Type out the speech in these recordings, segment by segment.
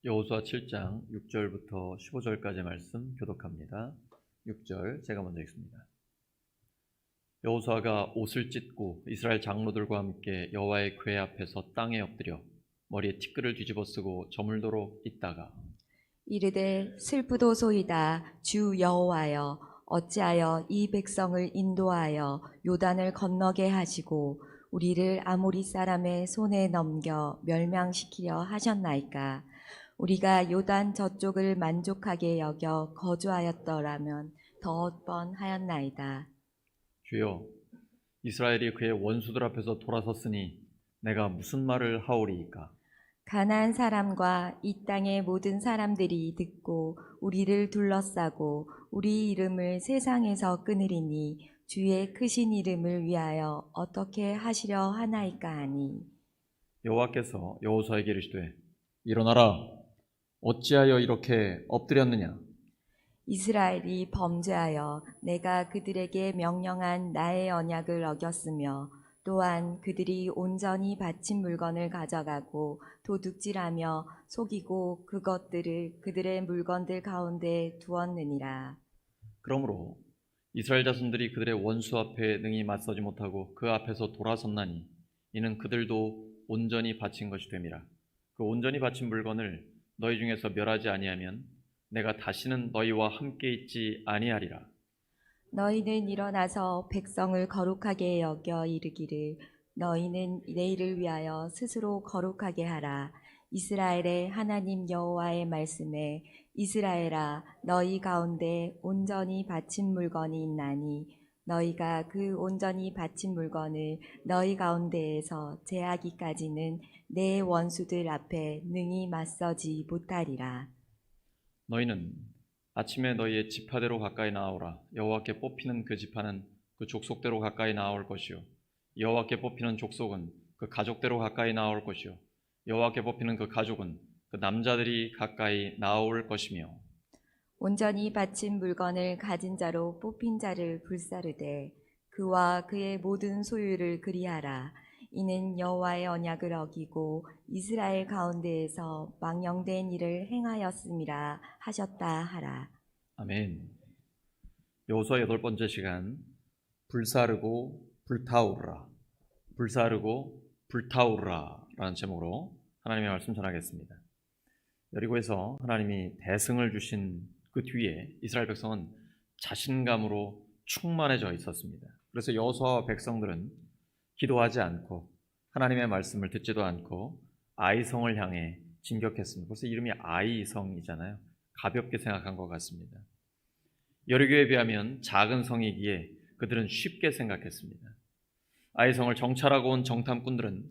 여호수아 7장 6절부터 15절까지의 말씀 교독합니다. 6절 제가 먼저 읽습니다. 여호수아가 옷을 찢고 이스라엘 장로들과 함께 여호와의 궤 앞에서 땅에 엎드려 머리에 티끌을 뒤집어 쓰고 저물도록 있다가 이르되 슬프도소이다 주 여호와여, 어찌하여 이 백성을 인도하여 요단을 건너게 하시고 우리를 아모리 사람의 손에 넘겨 멸망시키려 하셨나이까. 우리가 요단 저쪽을 만족하게 여겨 거주하였더라면 더 뻔하였나이다. 주여, 이스라엘이 그의 원수들 앞에서 돌아섰으니 내가 무슨 말을 하오리이까. 가나안 사람과 이 땅의 모든 사람들이 듣고 우리를 둘러싸고 우리 이름을 세상에서 끊으리니 주의 크신 이름을 위하여 어떻게 하시려 하나이까 하니. 여호와께서 여호수아에게 이르시되 일어나라, 어찌하여 이렇게 엎드렸느냐. 이스라엘이 범죄하여 내가 그들에게 명령한 나의 언약을 어겼으며 또한 그들이 온전히 바친 물건을 가져가고 도둑질하며 속이고 그것들을 그들의 물건들 가운데 두었느니라. 그러므로 이스라엘 자손들이 그들의 원수 앞에 능히 맞서지 못하고 그 앞에서 돌아섰나니 이는 그들도 온전히 바친 것이 됨이라. 그 온전히 바친 물건을 너희 중에서 멸하지 아니하면 내가 다시는 너희와 함께 있지 아니하리라. 너희는 일어나서 백성을 거룩하게 여겨 이르기를 너희는 내일을 위하여 스스로 거룩하게 하라. 이스라엘의 하나님 여호와의 말씀에 이스라엘아, 너희 가운데 온전히 바친 물건이 있나니 너희가 그 온전히 바친 물건을 너희 가운데에서 제하기까지는 내 원수들 앞에 능히 맞서지 못하리라. 너희는 아침에 너희의 지파대로 가까이 나아오라. 여호와께 뽑히는 그 지파는 그 족속대로 가까이 나아올 것이요 여호와께 뽑히는 족속은 그 가족대로 가까이 나아올 것이요 여호와께 뽑히는 그 가족은 그 남자들이 가까이 나아올 것이며 온전히 바친 물건을 가진 자로 뽑힌 자를 불사르되 그와 그의 모든 소유를 그리하라. 이는 여호와의 언약을 어기고 이스라엘 가운데에서 망령된 일을 행하였음이라 하셨다 하라. 아멘. 여호수아 8번째 시간, 불사르고 불타오르라, 불사르고 불타오르라 라는 제목으로 하나님의 말씀 전하겠습니다. 여리고에서 하나님이 대승을 주신 그 뒤에 이스라엘 백성은 자신감으로 충만해져 있었습니다. 그래서 여호수아와 백성들은 기도하지 않고 하나님의 말씀을 듣지도 않고 아이성을 향해 진격했습니다. 벌써 이름이 아이성이잖아요. 가볍게 생각한 것 같습니다. 여리고에 비하면 작은 성이기에 그들은 쉽게 생각했습니다. 아이성을 정찰하고 온 정탐꾼들은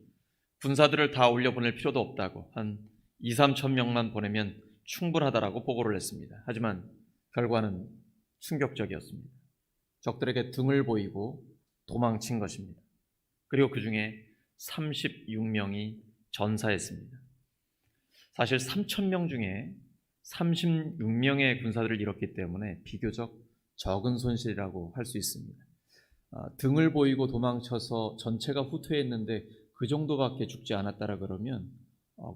군사들을 다 올려보낼 필요도 없다고 한 2-3천 명만 보내면 충분하다라고 보고를 했습니다. 하지만 결과는 충격적이었습니다. 적들에게 등을 보이고 도망친 것입니다. 그리고 그 중에 36명이 전사했습니다. 사실 3,000명 중에 36명의 군사들을 잃었기 때문에 비교적 적은 손실이라고 할 수 있습니다. 등을 보이고 도망쳐서 전체가 후퇴했는데 그 정도밖에 죽지 않았다라 그러면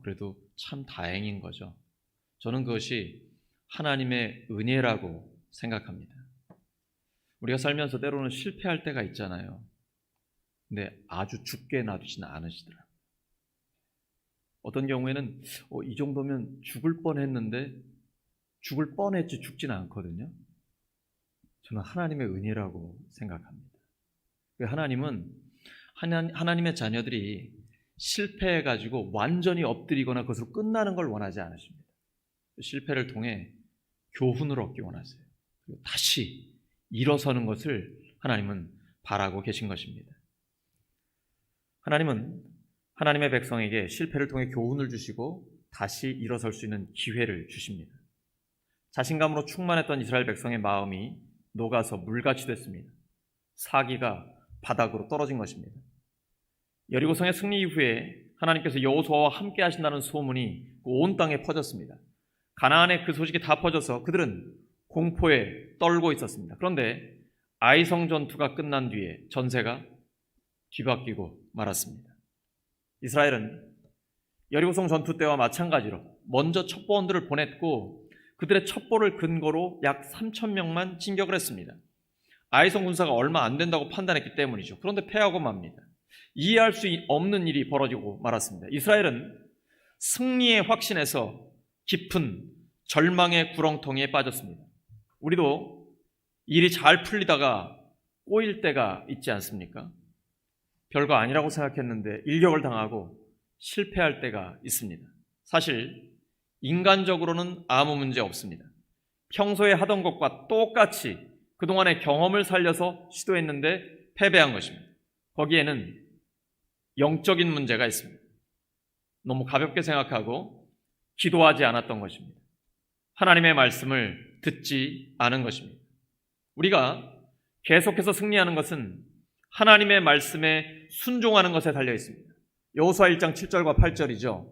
그래도 참 다행인 거죠. 저는 그것이 하나님의 은혜라고 생각합니다. 우리가 살면서 때로는 실패할 때가 있잖아요. 근데 아주 죽게 놔두지는 않으시더라고요. 어떤 경우에는 이 정도면 죽을 뻔했는데 죽을 뻔했지 죽지는 않거든요. 저는 하나님의 은혜라고 생각합니다. 하나님은 하나님의 자녀들이 실패해가지고 완전히 엎드리거나 그것으로 끝나는 걸 원하지 않으십니다. 실패를 통해 교훈을 얻기 원하세요. 그리고 다시 일어서는 것을 하나님은 바라고 계신 것입니다. 하나님은 하나님의 백성에게 실패를 통해 교훈을 주시고 다시 일어설 수 있는 기회를 주십니다. 자신감으로 충만했던 이스라엘 백성의 마음이 녹아서 물같이 됐습니다. 사기가 바닥으로 떨어진 것입니다. 여리고성의 승리 이후에 하나님께서 여호수아와 함께 하신다는 소문이 온 땅에 퍼졌습니다. 가나안에 그 소식이 다 퍼져서 그들은 공포에 떨고 있었습니다. 그런데 아이성 전투가 끝난 뒤에 전세가 뒤바뀌고 말았습니다. 이스라엘은 여리고성 전투 때와 마찬가지로 먼저 첩보원들을 보냈고 그들의 첩보를 근거로 약 3,000명만 진격을 했습니다. 아이성 군사가 얼마 안 된다고 판단했기 때문이죠. 그런데 패하고 맙니다. 이해할 수 없는 일이 벌어지고 말았습니다. 이스라엘은 승리의 확신에서 깊은 절망의 구렁텅이에 빠졌습니다. 우리도 일이 잘 풀리다가 꼬일 때가 있지 않습니까? 별거 아니라고 생각했는데 일격을 당하고 실패할 때가 있습니다. 사실 인간적으로는 아무 문제 없습니다. 평소에 하던 것과 똑같이 그동안의 경험을 살려서 시도했는데 패배한 것입니다. 거기에는 영적인 문제가 있습니다. 너무 가볍게 생각하고 기도하지 않았던 것입니다. 하나님의 말씀을 듣지 않은 것입니다. 우리가 계속해서 승리하는 것은 하나님의 말씀에 순종하는 것에 달려 있습니다. 여호수아 1장 7절과 8절이죠.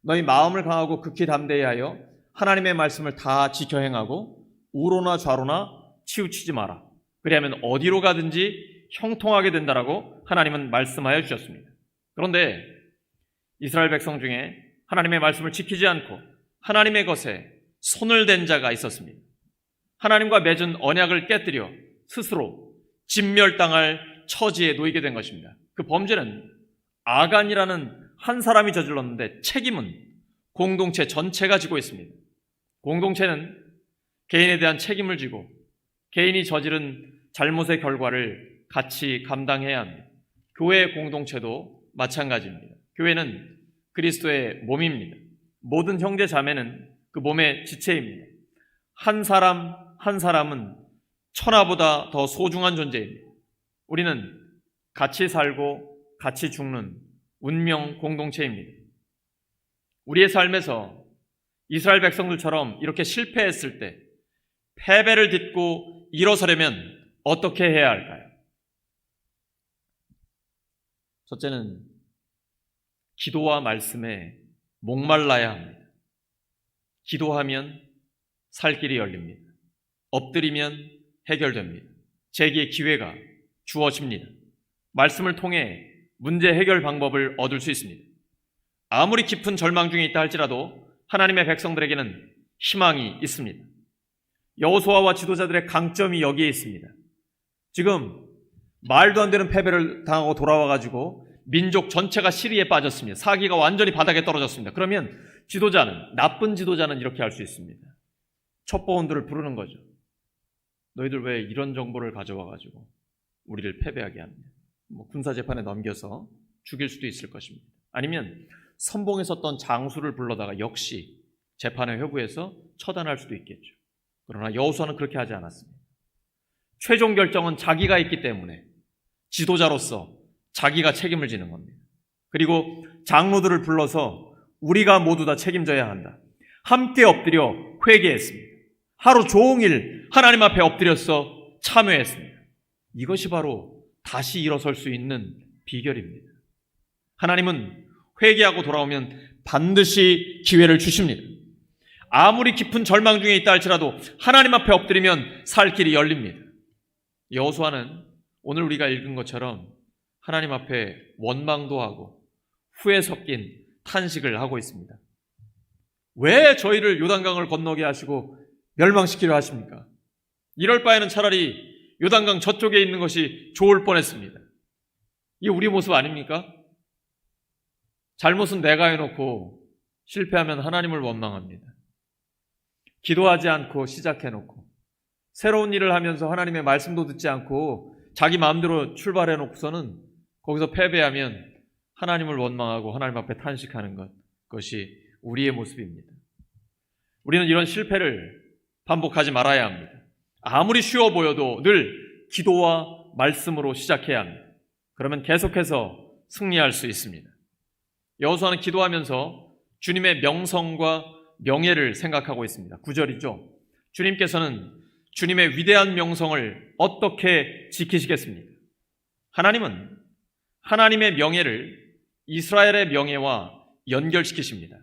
너희 마음을 강하고 극히 담대히 하여 하나님의 말씀을 다 지켜 행하고 우로나 좌로나 치우치지 마라. 그리하면 어디로 가든지 형통하게 된다라고 하나님은 말씀하여 주셨습니다. 그런데 이스라엘 백성 중에 하나님의 말씀을 지키지 않고 하나님의 것에 손을 댄 자가 있었습니다. 하나님과 맺은 언약을 깨뜨려 스스로 진멸당할 처지에 놓이게 된 것입니다. 그 범죄는 아간이라는 한 사람이 저질렀는데 책임은 공동체 전체가 지고 있습니다. 공동체는 개인에 대한 책임을 지고 개인이 저지른 잘못의 결과를 같이 감당해야 합니다. 교회 공동체도 마찬가지입니다. 교회는 그리스도의 몸입니다. 모든 형제 자매는 그 몸의 지체입니다. 한 사람 한 사람은 천하보다 더 소중한 존재입니다. 우리는 같이 살고 같이 죽는 운명 공동체입니다. 우리의 삶에서 이스라엘 백성들처럼 이렇게 실패했을 때 패배를 딛고 일어서려면 어떻게 해야 할까요? 첫째는 기도와 말씀에 목말라야 합니다. 기도하면 살 길이 열립니다. 엎드리면 해결됩니다. 재기의 기회가 주어집니다. 말씀을 통해 문제 해결 방법을 얻을 수 있습니다. 아무리 깊은 절망 중에 있다 할지라도 하나님의 백성들에게는 희망이 있습니다. 여호수아와 지도자들의 강점이 여기에 있습니다. 지금 말도 안 되는 패배를 당하고 돌아와가지고 민족 전체가 시리에 빠졌습니다. 사기가 완전히 바닥에 떨어졌습니다. 그러면 나쁜 지도자는 이렇게 할 수 있습니다. 첩보원들을 부르는 거죠. 너희들 왜 이런 정보를 가져와가지고 우리를 패배하게 합니다. 군사재판에 넘겨서 죽일 수도 있을 것입니다. 아니면 선봉에 섰던 장수를 불러다가 역시 재판에 회부해서 처단할 수도 있겠죠. 그러나 여호수아는 그렇게 하지 않았습니다. 최종 결정은 자기가 있기 때문에 지도자로서 자기가 책임을 지는 겁니다. 그리고 장로들을 불러서 우리가 모두 다 책임져야 한다. 함께 엎드려 회개했습니다. 하루 종일 하나님 앞에 엎드려서 참회했습니다. 이것이 바로 다시 일어설 수 있는 비결입니다. 하나님은 회개하고 돌아오면 반드시 기회를 주십니다. 아무리 깊은 절망 중에 있다 할지라도 하나님 앞에 엎드리면 살 길이 열립니다. 여호수아는 오늘 우리가 읽은 것처럼 하나님 앞에 원망도 하고 후에 섞인 탄식을 하고 있습니다. 왜 저희를 요단강을 건너게 하시고 멸망시키려 하십니까? 이럴 바에는 차라리 요단강 저쪽에 있는 것이 좋을 뻔했습니다. 이게 우리 모습 아닙니까? 잘못은 내가 해놓고 실패하면 하나님을 원망합니다. 기도하지 않고 시작해놓고 새로운 일을 하면서 하나님의 말씀도 듣지 않고 자기 마음대로 출발해놓고서는 거기서 패배하면 하나님을 원망하고 하나님 앞에 탄식하는 것이 우리의 모습입니다. 우리는 이런 실패를 반복하지 말아야 합니다. 아무리 쉬워 보여도 늘 기도와 말씀으로 시작해야 합니다. 그러면 계속해서 승리할 수 있습니다. 여호수아는 기도하면서 주님의 명성과 명예를 생각하고 있습니다. 9절이죠. 주님께서는 주님의 위대한 명성을 어떻게 지키시겠습니까? 하나님은 하나님의 명예를 이스라엘의 명예와 연결시키십니다.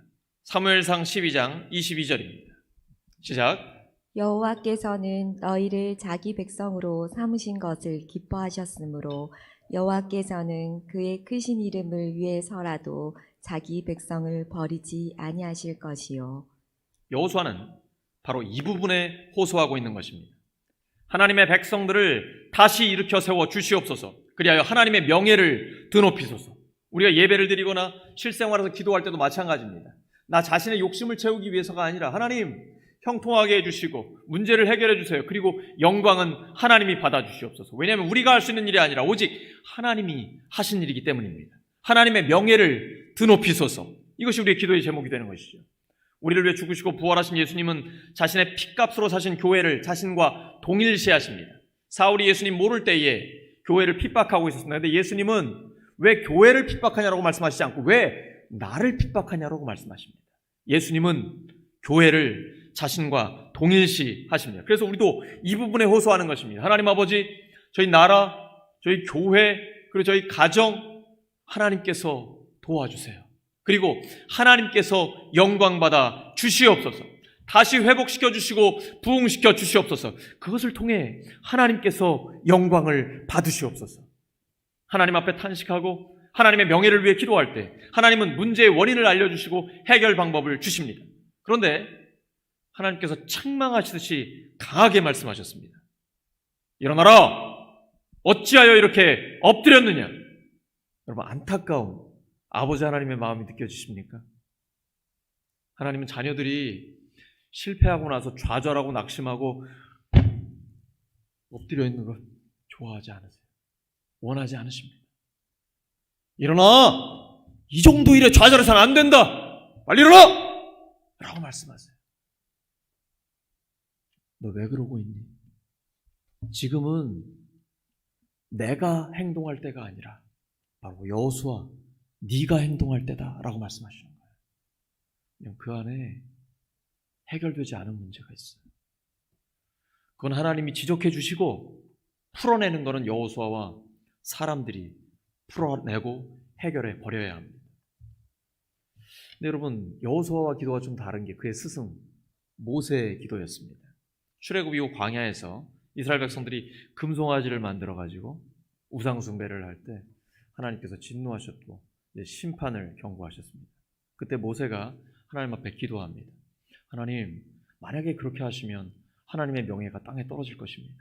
사무엘상 12장 22절입니다. 시작. 여호와께서는 너희를 자기 백성으로 삼으신 것을 기뻐하셨으므로 여호와께서는 그의 크신 이름을 위해서라도 자기 백성을 버리지 아니하실 것이요. 여호수아는 바로 이 부분에 호소하고 있는 것입니다. 하나님의 백성들을 다시 일으켜 세워 주시옵소서. 그리하여 하나님의 명예를 드높이소서. 우리가 예배를 드리거나 실생활에서 기도할 때도 마찬가지입니다. 나 자신의 욕심을 채우기 위해서가 아니라 하나님 형통하게 해주시고 문제를 해결해 주세요. 그리고 영광은 하나님이 받아주시옵소서. 왜냐하면 우리가 할 수 있는 일이 아니라 오직 하나님이 하신 일이기 때문입니다. 하나님의 명예를 드높이소서. 이것이 우리의 기도의 제목이 되는 것이죠. 우리를 위해 죽으시고 부활하신 예수님은 자신의 피값으로 사신 교회를 자신과 동일시하십니다. 사울이 예수님 모를 때에 교회를 핍박하고 있었습니다. 그런데 예수님은 왜 교회를 핍박하냐라고 말씀하시지 않고 왜 나를 핍박하냐라고 말씀하십니다. 예수님은 교회를 자신과 동일시하십니다. 그래서 우리도 이 부분에 호소하는 것입니다. 하나님 아버지, 저희 나라, 저희 교회, 그리고 저희 가정 하나님께서 도와주세요. 그리고 하나님께서 영광받아 주시옵소서. 다시 회복시켜 주시고 부흥시켜 주시옵소서. 그것을 통해 하나님께서 영광을 받으시옵소서. 하나님 앞에 탄식하고 하나님의 명예를 위해 기도할 때 하나님은 문제의 원인을 알려주시고 해결 방법을 주십니다. 그런데 하나님께서 책망하시듯이 강하게 말씀하셨습니다. 일어나라! 어찌하여 이렇게 엎드렸느냐? 여러분, 안타까운 아버지 하나님의 마음이 느껴지십니까? 하나님은 자녀들이 실패하고 나서 좌절하고 낙심하고 엎드려 있는 것 좋아하지 않으세요. 원하지 않으십니다. 일어나! 이 정도 일에 좌절해서는 안 된다! 빨리 일어나! 라고 말씀하세요. 너 왜 그러고 있니? 지금은 내가 행동할 때가 아니라 바로 여호수아 네가 행동할 때다라고 말씀하시는 거예요. 그 안에 해결되지 않은 문제가 있어요. 그건 하나님이 지적해 주시고 풀어내는 것은 여호수아와 사람들이 풀어내고 해결해 버려야 합니다. 근데 여러분, 여호수아와 기도가 좀 다른 게 그의 스승 모세의 기도였습니다. 출애굽 이후 광야에서 이스라엘 백성들이 금송아지를 만들어 가지고 우상 숭배를 할 때 하나님께서 진노하셨고 심판을 경고하셨습니다. 그때 모세가 하나님 앞에 기도합니다. 하나님, 만약에 그렇게 하시면 하나님의 명예가 땅에 떨어질 것입니다.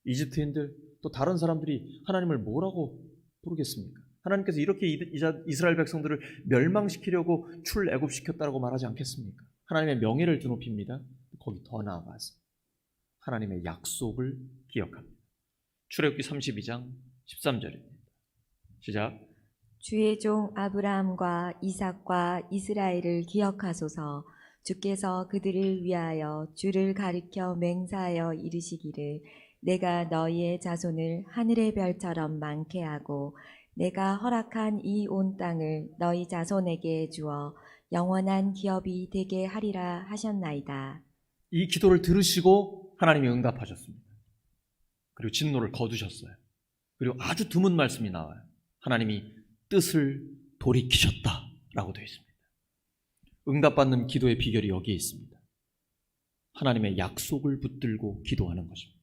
이집트인들 또 다른 사람들이 하나님을 뭐라고 부르겠습니까? 하나님께서 이렇게 이스라엘 백성들을 멸망시키려고 출애굽시켰다고 말하지 않겠습니까? 하나님의 명예를 드높입니다. 거기 더 나아가서 하나님의 약속을 기억합니다. 출애굽기 32장 13절입니다. 시작. 주의 종 아브라함과 이삭과 이스라엘을 기억하소서. 주께서 그들을 위하여 주를 가리켜 맹세하여 이르시기를 내가 너희의 자손을 하늘의 별처럼 많게 하고 내가 허락한 이 온 땅을 너희 자손에게 주어 영원한 기업이 되게 하리라 하셨나이다. 이 기도를 들으시고 하나님이 응답하셨습니다. 그리고 진노를 거두셨어요. 그리고 아주 드문 말씀이 나와요. 하나님이 뜻을 돌이키셨다라고 되어 있습니다. 응답받는 기도의 비결이 여기에 있습니다. 하나님의 약속을 붙들고 기도하는 것입니다.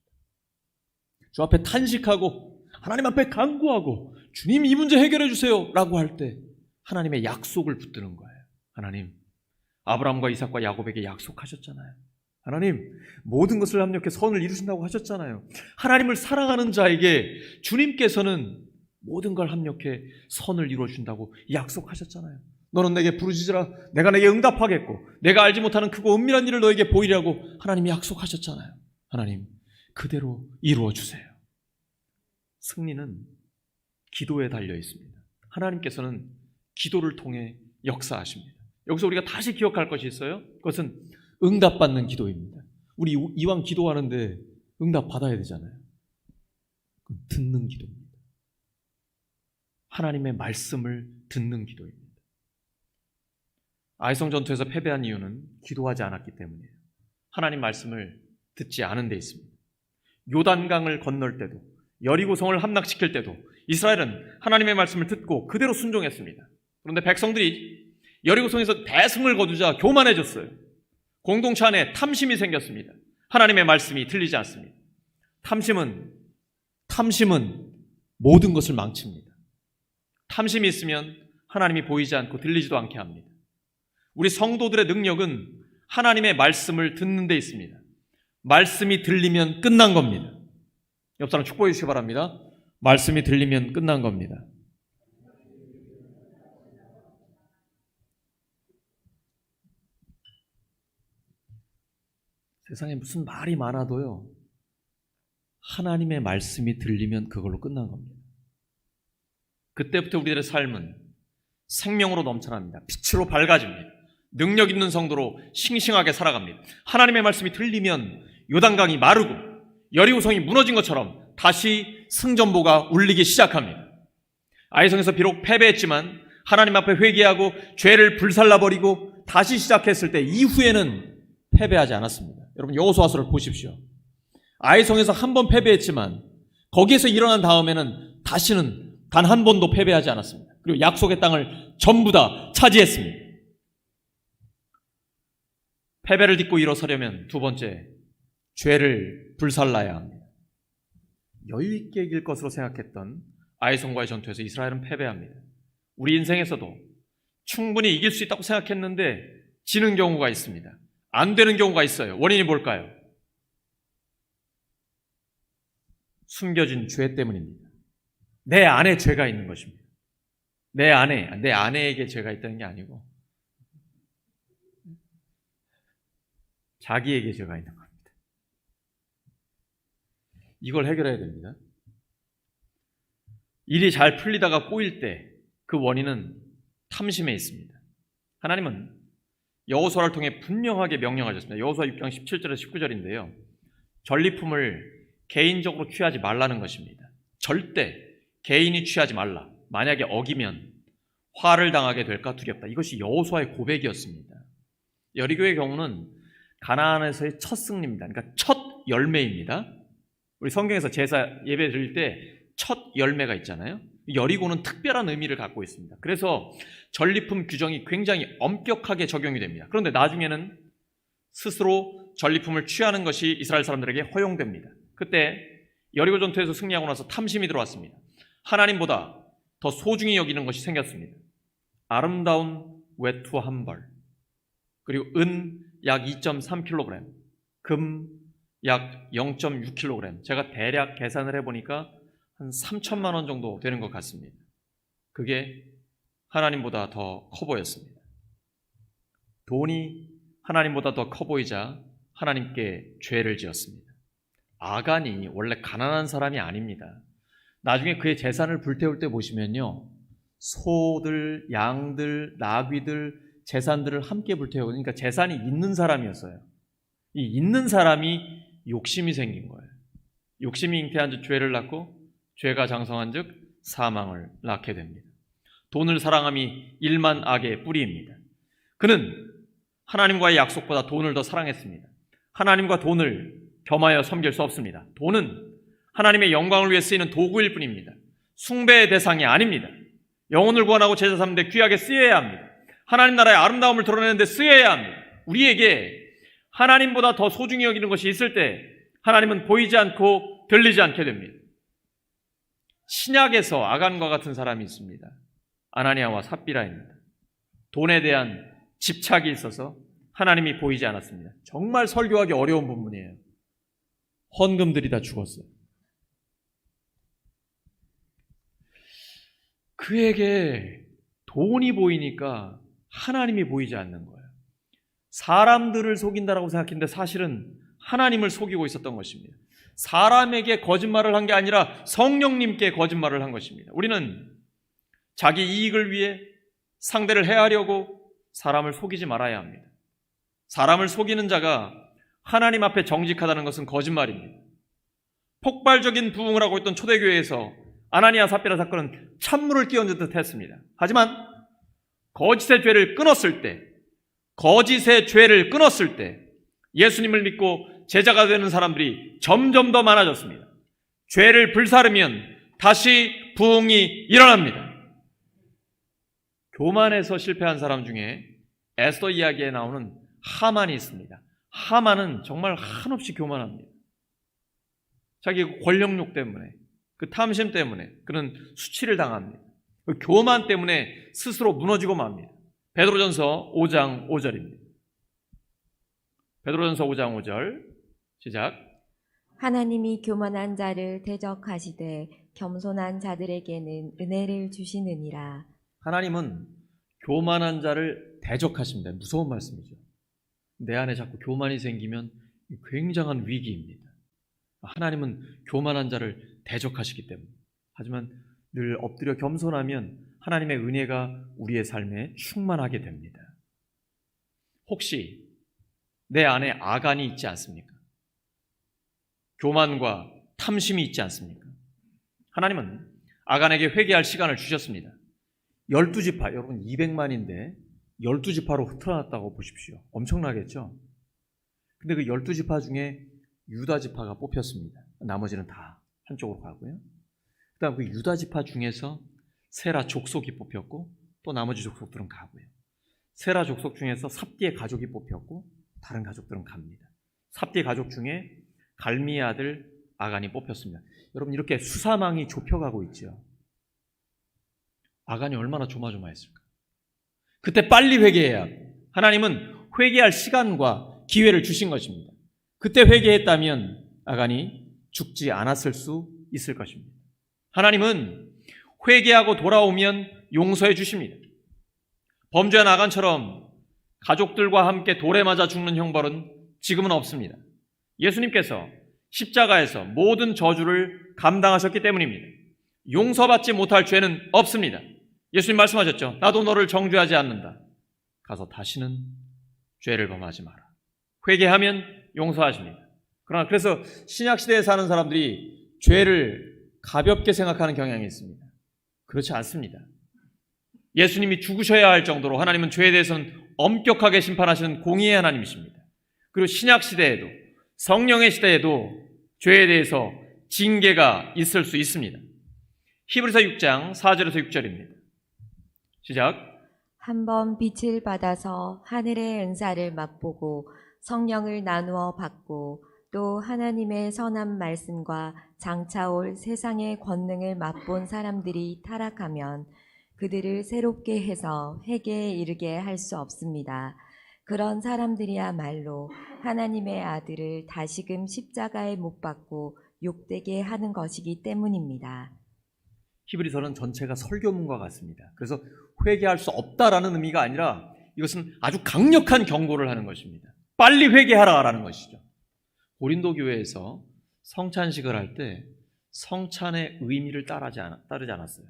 주 앞에 탄식하고 하나님 앞에 간구하고 주님 이 문제 해결해 주세요 라고 할 때 하나님의 약속을 붙드는 거예요. 하나님, 아브라함과 이삭과 야곱에게 약속하셨잖아요. 하나님, 모든 것을 합력해 선을 이루신다고 하셨잖아요. 하나님을 사랑하는 자에게 주님께서는 모든 걸 합력해 선을 이루어준다고 약속하셨잖아요. 너는 내게 부르짖으라 내가 내게 응답하겠고 내가 알지 못하는 크고 은밀한 일을 너에게 보이려고 하나님이 약속하셨잖아요. 하나님, 그대로 이루어주세요. 승리는 기도에 달려 있습니다. 하나님께서는 기도를 통해 역사하십니다. 여기서 우리가 다시 기억할 것이 있어요. 그것은 응답받는 기도입니다. 우리 이왕 기도하는데 응답 받아야 되잖아요. 듣는 기도입니다. 하나님의 말씀을 듣는 기도입니다. 아이성 전투에서 패배한 이유는 기도하지 않았기 때문이에요. 하나님 말씀을 듣지 않은 데 있습니다. 요단강을 건널 때도 여리고성을 함락시킬 때도 이스라엘은 하나님의 말씀을 듣고 그대로 순종했습니다. 그런데 백성들이 여리고성에서 대승을 거두자 교만해졌어요. 공동체 안에 탐심이 생겼습니다. 하나님의 말씀이 들리지 않습니다. 탐심은 모든 것을 망칩니다. 탐심이 있으면 하나님이 보이지 않고 들리지도 않게 합니다. 우리 성도들의 능력은 하나님의 말씀을 듣는 데 있습니다. 말씀이 들리면 끝난 겁니다. 옆 사람 축복해 주시기 바랍니다. 말씀이 들리면 끝난 겁니다. 세상에 무슨 말이 많아도요, 하나님의 말씀이 들리면 그걸로 끝난 겁니다. 그때부터 우리들의 삶은 생명으로 넘쳐납니다. 빛으로 밝아집니다. 능력 있는 성도로 싱싱하게 살아갑니다. 하나님의 말씀이 들리면 요단강이 마르고 여리고성이 무너진 것처럼 다시 승전보가 울리기 시작합니다. 아이성에서 비록 패배했지만 하나님 앞에 회개하고 죄를 불살라버리고 다시 시작했을 때 이후에는 패배하지 않았습니다. 여러분 여호수아서를 보십시오. 아이성에서 한 번 패배했지만 거기에서 일어난 다음에는 다시는 단 한 번도 패배하지 않았습니다. 그리고 약속의 땅을 전부 다 차지했습니다. 패배를 딛고 일어서려면 두 번째, 죄를 불살라야 합니다. 여유 있게 이길 것으로 생각했던 아이성과의 전투에서 이스라엘은 패배합니다. 우리 인생에서도 충분히 이길 수 있다고 생각했는데 지는 경우가 있습니다. 안 되는 경우가 있어요. 원인이 뭘까요? 숨겨진 죄 때문입니다. 내 안에 죄가 있는 것입니다. 내 아내에게 죄가 있다는 게 아니고 자기에게 죄가 있는 겁니다. 이걸 해결해야 됩니다. 일이 잘 풀리다가 꼬일 때 그 원인은 탐심에 있습니다. 하나님은 여호수아를 통해 분명하게 명령하셨습니다. 여호수아 6장 17절에서 19절인데요. 전리품을 개인적으로 취하지 말라는 것입니다. 절대 개인이 취하지 말라. 만약에 어기면 화를 당하게 될까 두렵다. 이것이 여호수아의 고백이었습니다. 여리고의 경우는 가나안에서의 첫 승리입니다. 그러니까 첫 열매입니다. 우리 성경에서 제사 예배 드릴 때 첫 열매가 있잖아요. 여리고는 특별한 의미를 갖고 있습니다. 그래서 전리품 규정이 굉장히 엄격하게 적용이 됩니다. 그런데 나중에는 스스로 전리품을 취하는 것이 이스라엘 사람들에게 허용됩니다. 그때 여리고 전투에서 승리하고 나서 탐심이 들어왔습니다. 하나님보다 더 소중히 여기는 것이 생겼습니다. 아름다운 외투 한 벌, 그리고 은 약 2.3kg, 금 약 0.6kg. 제가 대략 계산을 해보니까 한 3천만 원 정도 되는 것 같습니다. 그게 하나님보다 더 커 보였습니다. 돈이 하나님보다 더 커 보이자 하나님께 죄를 지었습니다. 아간이 원래 가난한 사람이 아닙니다. 나중에 그의 재산을 불태울 때 보시면요, 소들, 양들, 나귀들, 재산들을 함께 불태우고, 그러니까 재산이 있는 사람이었어요. 이 있는 사람이 욕심이 생긴 거예요. 욕심이 잉태한 즉 죄를 낳고 죄가 장성한 즉 사망을 낳게 됩니다. 돈을 사랑함이 일만 악의 뿌리입니다. 그는 하나님과의 약속보다 돈을 더 사랑했습니다. 하나님과 돈을 겸하여 섬길 수 없습니다. 돈은 하나님의 영광을 위해 쓰이는 도구일 뿐입니다. 숭배의 대상이 아닙니다. 영혼을 구원하고 제자 삼는 데 귀하게 쓰여야 합니다. 하나님 나라의 아름다움을 드러내는 데 쓰여야 합니다. 우리에게 하나님보다 더 소중히 여기는 것이 있을 때 하나님은 보이지 않고 들리지 않게 됩니다. 신약에서 아간과 같은 사람이 있습니다. 아나니아와 삽비라입니다. 돈에 대한 집착이 있어서 하나님이 보이지 않았습니다. 정말 설교하기 어려운 부분이에요. 헌금들이 다 죽었어요. 그에게 돈이 보이니까 하나님이 보이지 않는 거예요. 사람들을 속인다라고 생각했는데 사실은 하나님을 속이고 있었던 것입니다. 사람에게 거짓말을 한 게 아니라 성령님께 거짓말을 한 것입니다. 우리는 자기 이익을 위해 상대를 해하려고 사람을 속이지 말아야 합니다. 사람을 속이는 자가 하나님 앞에 정직하다는 것은 거짓말입니다. 폭발적인 부흥을 하고 있던 초대교회에서 아나니아 삽비라 사건은 찬물을 끼얹은 듯 했습니다. 하지만 거짓의 죄를 끊었을 때 예수님을 믿고 제자가 되는 사람들이 점점 더 많아졌습니다. 죄를 불사르면 다시 부흥이 일어납니다. 교만에서 실패한 사람 중에 에스더 이야기에 나오는 하만이 있습니다. 하만은 정말 한없이 교만합니다. 자기 권력욕 때문에, 그 탐심 때문에 그는 수치를 당합니다. 그 교만 때문에 스스로 무너지고 맙니다. 베드로전서 5장 5절입니다. 베드로전서 5장 5절 시작. 하나님이 교만한 자를 대적하시되 겸손한 자들에게는 은혜를 주시느니라. 하나님은 교만한 자를 대적하십니다. 무서운 말씀이죠. 내 안에 자꾸 교만이 생기면 굉장한 위기입니다. 하나님은 교만한 자를 대적하시기 때문에. 하지만 늘 엎드려 겸손하면 하나님의 은혜가 우리의 삶에 충만하게 됩니다. 혹시 내 안에 아간이 있지 않습니까? 교만과 탐심이 있지 않습니까? 하나님은 아간에게 회개할 시간을 주셨습니다. 12지파, 여러분 200만인데 12지파로 흩어났다고 보십시오. 엄청나겠죠? 근데 그 12지파 중에 유다지파가 뽑혔습니다. 나머지는 다 한쪽으로 가고요. 그 다음 그 유다지파 중에서 세라 족속이 뽑혔고 또 나머지 족속들은 가고요. 세라 족속 중에서 삽디의 가족이 뽑혔고 다른 가족들은 갑니다. 삽디의 가족 중에 갈미의 아들 아간이 뽑혔습니다. 여러분 이렇게 수사망이 좁혀가고 있죠. 아간이 얼마나 조마조마했을까. 그때 빨리 회개해야 하고 하나님은 회개할 시간과 기회를 주신 것입니다. 그때 회개했다면 아간이 죽지 않았을 수 있을 것입니다. 하나님은 회개하고 돌아오면 용서해 주십니다. 범죄한 아간처럼 가족들과 함께 돌에 맞아 죽는 형벌은 지금은 없습니다. 예수님께서 십자가에서 모든 저주를 감당하셨기 때문입니다. 용서받지 못할 죄는 없습니다. 예수님 말씀하셨죠. 나도 너를 정죄하지 않는다. 가서 다시는 죄를 범하지 마라. 회개하면 용서하십니다. 그러나 그래서 신약시대에 사는 사람들이 죄를 가볍게 생각하는 경향이 있습니다. 그렇지 않습니다. 예수님이 죽으셔야 할 정도로 하나님은 죄에 대해서는 엄격하게 심판하시는 공의의 하나님이십니다. 그리고 신약시대에도 성령의 시대에도 죄에 대해서 징계가 있을 수 있습니다. 히브리서 6장 4절에서 6절입니다. 시작. 한번 빛을 받아서 하늘의 은사를 맛보고 성령을 나누어 받고 또 하나님의 선한 말씀과 장차올 세상의 권능을 맛본 사람들이 타락하면 그들을 새롭게 해서 회개에 이르게 할 수 없습니다. 그런 사람들이야말로 하나님의 아들을 다시금 십자가에 못 박고 욕되게 하는 것이기 때문입니다. 히브리서는 전체가 설교문과 같습니다. 그래서 회개할 수 없다라는 의미가 아니라 이것은 아주 강력한 경고를 하는 것입니다. 빨리 회개하라라는 것이죠. 고린도 교회에서 성찬식을 할 때 성찬의 의미를 따르지 않았어요.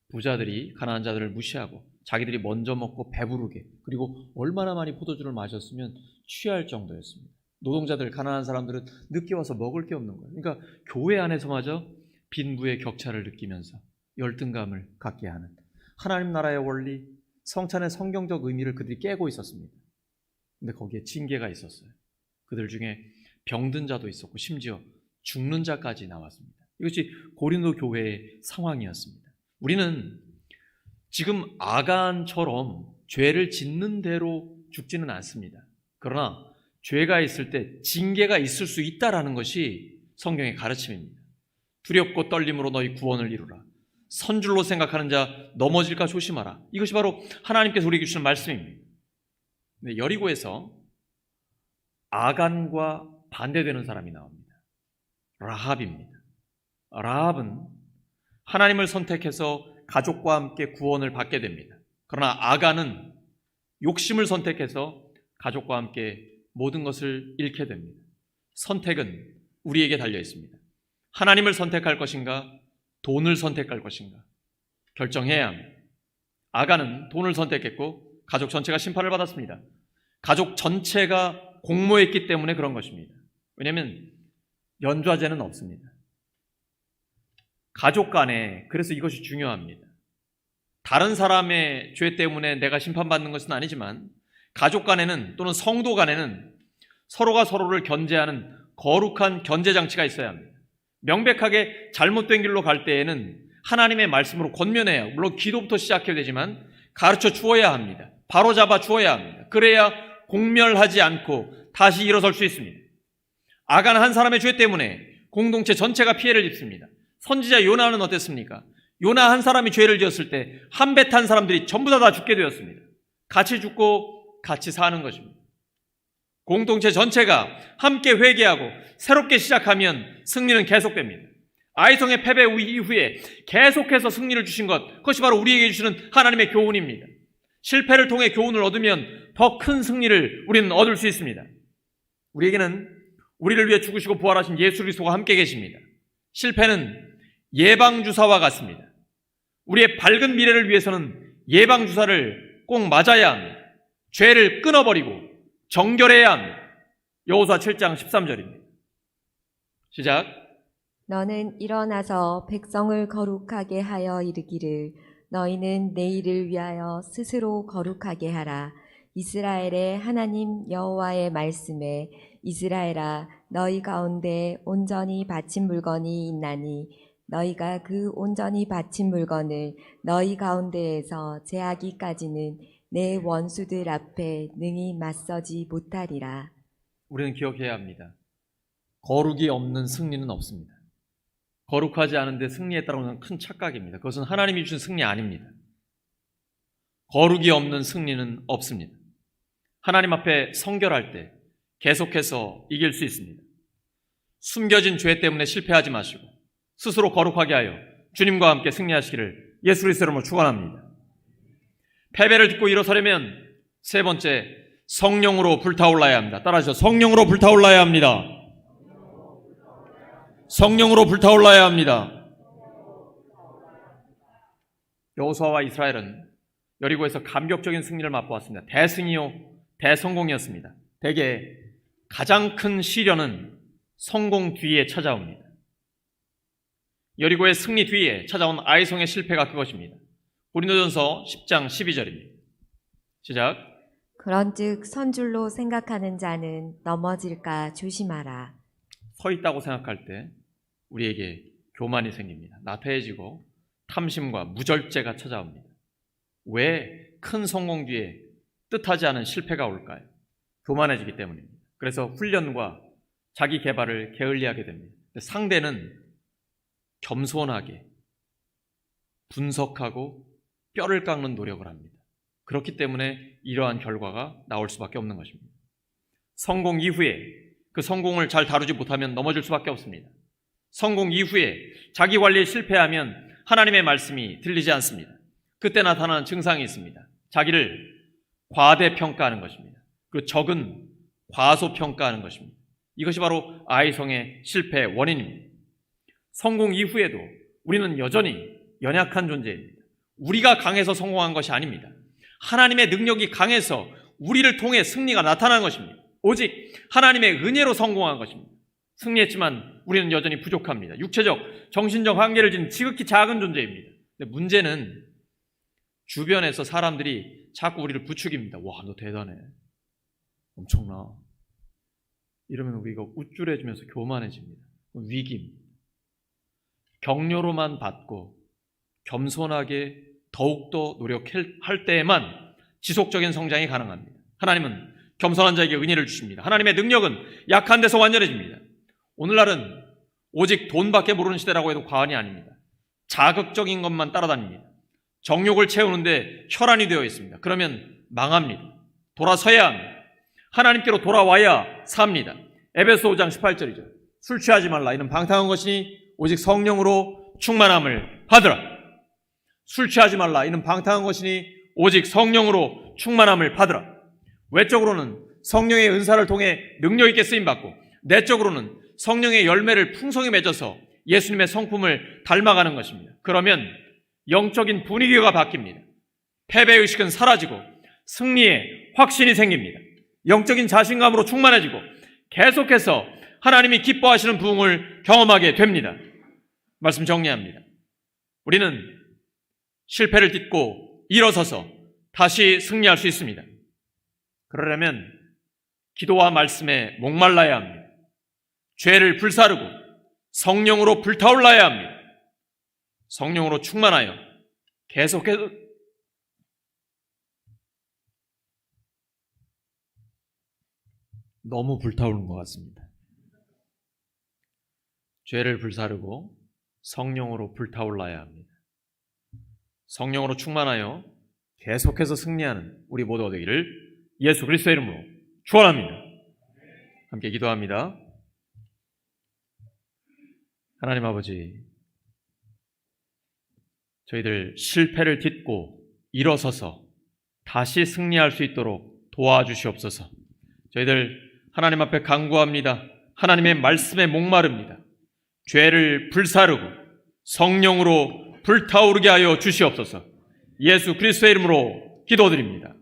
부자들이 가난한 자들을 무시하고 자기들이 먼저 먹고 배부르게, 그리고 얼마나 많이 포도주를 마셨으면 취할 정도였습니다. 노동자들, 가난한 사람들은 늦게 와서 먹을 게 없는 거예요. 그러니까 교회 안에서마저 빈부의 격차를 느끼면서 열등감을 갖게 하는 하나님 나라의 원리, 성찬의 성경적 의미를 그들이 깨고 있었습니다. 근데 거기에 징계가 있었어요. 그들 중에 병든 자도 있었고 심지어 죽는 자까지 나왔습니다. 이것이 고린도 교회의 상황이었습니다. 우리는 지금 아간처럼 죄를 짓는 대로 죽지는 않습니다. 그러나 죄가 있을 때 징계가 있을 수 있다라는 것이 성경의 가르침입니다. 두렵고 떨림으로 너희 구원을 이루라. 선줄로 생각하는 자 넘어질까 조심하라. 이것이 바로 하나님께서 우리에게 주시는 말씀입니다. 네, 여리고에서 아간과 반대되는 사람이 나옵니다. 라합입니다. 라합은 하나님을 선택해서 가족과 함께 구원을 받게 됩니다. 그러나 아간은 욕심을 선택해서 가족과 함께 모든 것을 잃게 됩니다. 선택은 우리에게 달려 있습니다. 하나님을 선택할 것인가, 돈을 선택할 것인가 결정해야 합니다. 아간은 돈을 선택했고 가족 전체가 심판을 받았습니다. 가족 전체가 공모했기 때문에 그런 것입니다. 왜냐하면 연좌제는 없습니다. 가족 간에, 그래서 이것이 중요합니다. 다른 사람의 죄 때문에 내가 심판받는 것은 아니지만 가족 간에는 또는 성도 간에는 서로가 서로를 견제하는 거룩한 견제장치가 있어야 합니다. 명백하게 잘못된 길로 갈 때에는 하나님의 말씀으로 권면해야 하고, 물론 기도부터 시작해야 되지만 가르쳐 주어야 합니다. 바로잡아 주어야 합니다. 그래야 공멸하지 않고 다시 일어설 수 있습니다. 아간 한 사람의 죄 때문에 공동체 전체가 피해를 입습니다. 선지자 요나는 어땠습니까? 요나 한 사람이 죄를 지었을 때 한 배 탄 사람들이 전부 다 죽게 되었습니다. 같이 죽고 같이 사는 것입니다. 공동체 전체가 함께 회개하고 새롭게 시작하면 승리는 계속됩니다. 아이성의 패배 이후에 계속해서 승리를 주신 것, 그것이 바로 우리에게 주시는 하나님의 교훈입니다. 실패를 통해 교훈을 얻으면 더 큰 승리를 우리는 얻을 수 있습니다. 우리에게는 우리를 위해 죽으시고 부활하신 예수 그리스도가 함께 계십니다. 실패는 예방주사와 같습니다. 우리의 밝은 미래를 위해서는 예방주사를 꼭 맞아야 합니다. 죄를 끊어버리고 정결해야 합니다. 여호수아 7장 13절입니다. 시작. 너는 일어나서 백성을 거룩하게 하여 이르기를 너희는 내일을 위하여 스스로 거룩하게 하라. 이스라엘의 하나님 여호와의 말씀에 이스라엘아 너희 가운데 온전히 바친 물건이 있나니 너희가 그 온전히 바친 물건을 너희 가운데에서 제하기까지는 내 원수들 앞에 능히 맞서지 못하리라. 우리는 기억해야 합니다. 거룩이 없는 승리는 없습니다. 거룩하지 않은데 승리했다는 것은 큰 착각입니다. 그것은 하나님이 주신 승리 아닙니다. 거룩이 없는 승리는 없습니다. 하나님 앞에 성결할 때 계속해서 이길 수 있습니다. 숨겨진 죄 때문에 실패하지 마시고 스스로 거룩하게 하여 주님과 함께 승리하시기를 예수 그리스도 이름으로 축원합니다. 패배를 딛고 일어서려면 세 번째, 성령으로 불타올라야 합니다. 따라하시죠. 성령으로 불타올라야 합니다. 성령으로 불타올라야 합니다. 여호수아와 이스라엘은 여리고에서 감격적인 승리를 맛보았습니다. 대승이요 대성공이었습니다. 대개 가장 큰 시련은 성공 뒤에 찾아옵니다. 여리고의 승리 뒤에 찾아온 아이성의 실패가 그것입니다. 고린도전서 10장 12절입니다. 시작. 그런즉 선줄로 생각하는 자는 넘어질까 조심하라. 서 있다고 생각할 때 우리에게 교만이 생깁니다. 나태해지고 탐심과 무절제가 찾아옵니다. 왜 큰 성공 뒤에 뜻하지 않은 실패가 올까요? 교만해지기 때문입니다. 그래서 훈련과 자기 개발을 게을리하게 됩니다. 상대는 겸손하게 분석하고 뼈를 깎는 노력을 합니다. 그렇기 때문에 이러한 결과가 나올 수밖에 없는 것입니다. 성공 이후에 그 성공을 잘 다루지 못하면 넘어질 수밖에 없습니다. 성공 이후에 자기 관리에 실패하면 하나님의 말씀이 들리지 않습니다. 그때 나타나는 증상이 있습니다. 자기를 과대평가하는 것입니다. 그 적은 과소평가하는 것입니다. 이것이 바로 아이성의 실패의 원인입니다. 성공 이후에도 우리는 여전히 연약한 존재입니다. 우리가 강해서 성공한 것이 아닙니다. 하나님의 능력이 강해서 우리를 통해 승리가 나타난 것입니다. 오직 하나님의 은혜로 성공한 것입니다. 승리했지만 우리는 여전히 부족합니다. 육체적, 정신적 한계를 지닌 지극히 작은 존재입니다. 근데 문제는 주변에서 사람들이 자꾸 우리를 부추깁니다. 와, 너 대단해. 엄청나. 이러면 우리가 우쭐해지면서 교만해집니다. 위기입니다. 격려로만 받고 겸손하게 더욱더 노력할 때에만 지속적인 성장이 가능합니다. 하나님은 겸손한 자에게 은혜를 주십니다. 하나님의 능력은 약한 데서 완전해집니다. 오늘날은 오직 돈밖에 모르는 시대라고 해도 과언이 아닙니다. 자극적인 것만 따라다닙니다. 정욕을 채우는데 혈안이 되어 있습니다. 그러면 망합니다. 돌아서야 합니다. 하나님께로 돌아와야 삽니다. 에베소 5장 18절이죠. 술 취하지 말라. 이는 방탕한 것이니 오직 성령으로 충만함을 받으라. 술 취하지 말라. 이는 방탕한 것이니 오직 성령으로 충만함을 받으라. 외적으로는 성령의 은사를 통해 능력 있게 쓰임받고 내적으로는 성령의 열매를 풍성히 맺어서 예수님의 성품을 닮아가는 것입니다. 그러면 영적인 분위기가 바뀝니다. 패배의식은 사라지고 승리의 확신이 생깁니다. 영적인 자신감으로 충만해지고 계속해서 하나님이 기뻐하시는 부흥을 경험하게 됩니다. 말씀 정리합니다. 우리는 실패를 딛고 일어서서 다시 승리할 수 있습니다. 그러려면 기도와 말씀에 목말라야 합니다. 죄를 불사르고 성령으로 불타올라야 합니다. 성령으로 충만하여 계속해서 너무 불타오르는 것 같습니다. 죄를 불사르고 성령으로 불타올라야 합니다. 성령으로 충만하여 계속해서 승리하는 우리 모두가 되기를 예수 그리스도의 이름으로 축원합니다. 함께 기도합니다. 하나님 아버지, 저희들 실패를 딛고 일어서서 다시 승리할 수 있도록 도와주시옵소서. 저희들 하나님 앞에 간구합니다. 하나님의 말씀에 목마릅니다. 죄를 불사르고 성령으로 불타오르게 하여 주시옵소서. 예수 그리스도의 이름으로 기도드립니다.